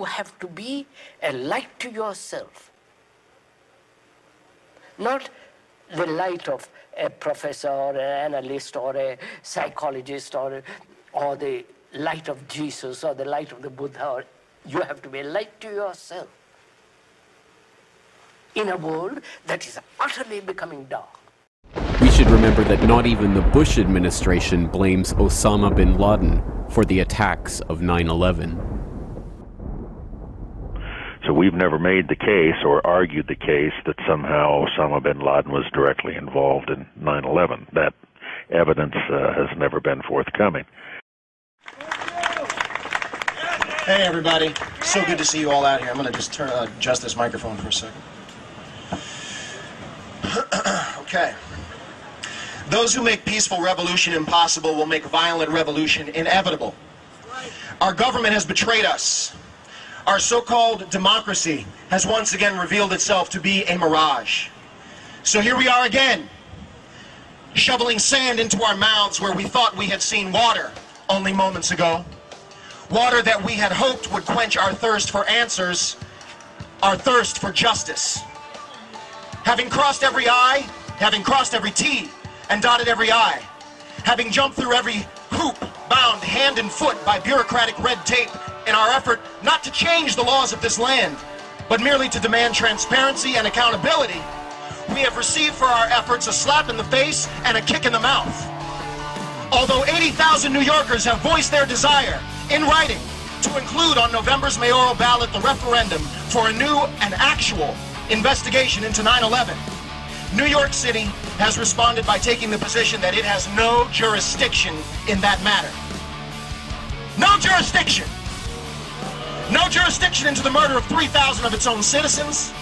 You have to be a light to yourself, not the light of a professor or an analyst or a psychologist or the light of Jesus or the light of the Buddha. You have to be a light to yourself in a world that is utterly becoming dark. We should remember that not even the Bush administration blames Osama bin Laden for the attacks of 9/11. So we've never made the case or argued the case that somehow Osama bin Laden was directly involved in 9/11. That evidence has never been forthcoming. Hey everybody, so good to see you all out here. I'm going to just adjust this microphone for a second. Okay. Those who make peaceful revolution impossible will make violent revolution inevitable. Our government has betrayed us. Our so-called democracy has once again revealed itself to be a mirage. So here we are again, shoveling sand into our mouths where we thought we had seen water only moments ago. Water that we had hoped would quench our thirst for answers, our thirst for justice. Having crossed every I, having crossed every T, and dotted every I, having jumped through every hoop, bound hand and foot by bureaucratic red tape in our effort not to change the laws of this land, but merely to demand transparency and accountability, we have received for our efforts a slap in the face and a kick in the mouth. Although 80,000 New Yorkers have voiced their desire, in writing, to include on November's mayoral ballot the referendum for a new and actual investigation into 9/11, New York City has responded by taking the position that it has no jurisdiction in that matter. No jurisdiction! No jurisdiction into the murder of 3,000 of its own citizens.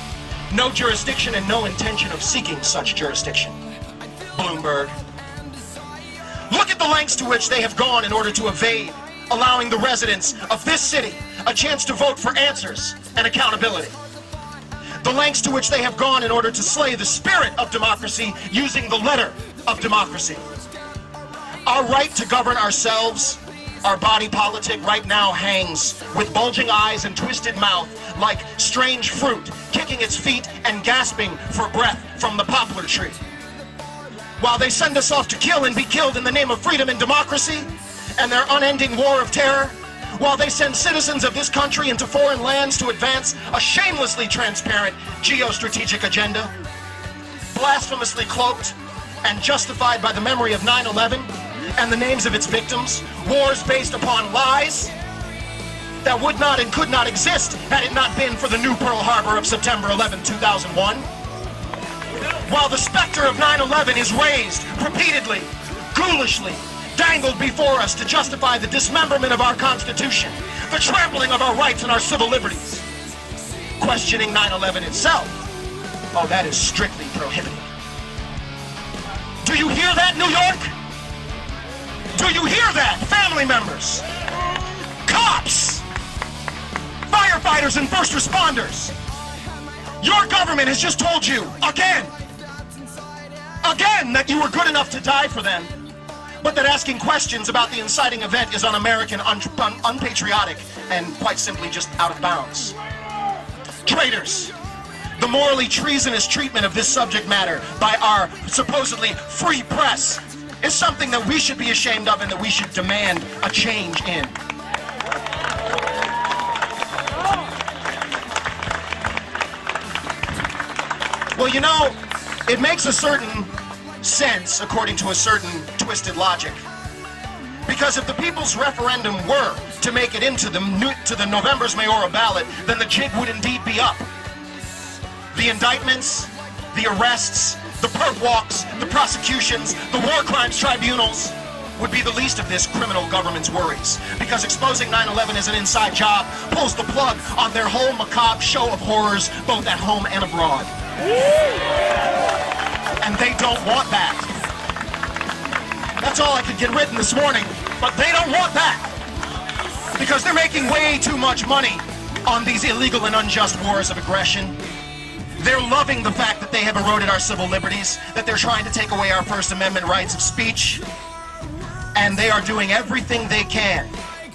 No jurisdiction and no intention of seeking such jurisdiction. Bloomberg. Look at the lengths to which they have gone in order to evade allowing the residents of this city a chance to vote for answers and accountability. The lengths to which they have gone in order to slay the spirit of democracy using the letter of democracy. Our right to govern ourselves, our body politic right now hangs with bulging eyes and twisted mouth like strange fruit, kicking its feet and gasping for breath from the poplar tree. While they send us off to kill and be killed in the name of freedom and democracy and their unending war of terror, while they send citizens of this country into foreign lands to advance a shamelessly transparent geostrategic agenda, blasphemously cloaked and justified by the memory of 9/11 and the names of its victims, wars based upon lies that would not and could not exist had it not been for the new Pearl Harbor of September 11, 2001. While the specter of 9/11 is raised repeatedly, ghoulishly, dangled before us to justify the dismemberment of our Constitution, the trampling of our rights and our civil liberties. Questioning 9/11 itself, oh, that is strictly prohibited. Do you hear that, New York? Do you hear that, family members? Cops! Firefighters and first responders! Your government has just told you, again, that you were good enough to die for them, but that asking questions about the inciting event is un-American, unpatriotic, and quite simply just out of bounds. Traitors, the morally treasonous treatment of this subject matter by our supposedly free press is something that we should be ashamed of and that we should demand a change in. Well, you know, it makes a certain sense, according to a certain twisted logic. Because if the people's referendum were to make it into the November's mayoral ballot, then the jig would indeed be up. The indictments, the arrests, the perp walks, the prosecutions, the war crimes tribunals would be the least of this criminal government's worries. Because exposing 9/11 as an inside job pulls the plug on their whole macabre show of horrors, both at home and abroad. And they don't want that. That's all I could get written this morning, but they don't want that. Because they're making way too much money on these illegal and unjust wars of aggression. They're loving the fact that they have eroded our civil liberties, that they're trying to take away our First Amendment rights of speech, and they are doing everything they can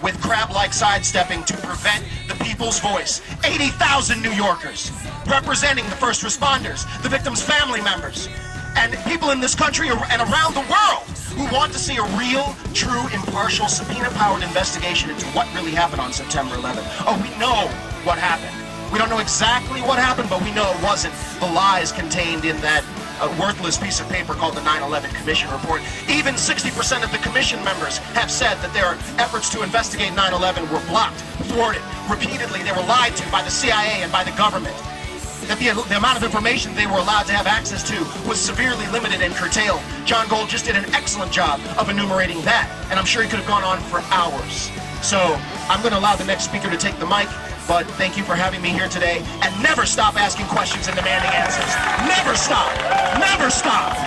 with crab-like sidestepping to prevent the people's voice. 80,000 New Yorkers representing the first responders, the victims' family members, and people in this country and around the world who want to see a real, true, impartial, subpoena-powered investigation into what really happened on September 11th. Oh, we know what happened. We don't know exactly what happened, but we know it wasn't the lies contained in that worthless piece of paper called the 9/11 Commission report. Even 60% of the commission members have said that their efforts to investigate 9/11 were blocked, thwarted. Repeatedly, they were lied to by the CIA and by the government. That the amount of information they were allowed to have access to was severely limited and curtailed. John Gold just did an excellent job of enumerating that, and I'm sure he could have gone on for hours. So I'm going to allow the next speaker to take the mic, but thank you for having me here today, and never stop asking questions and demanding answers. Never stop! Never stop!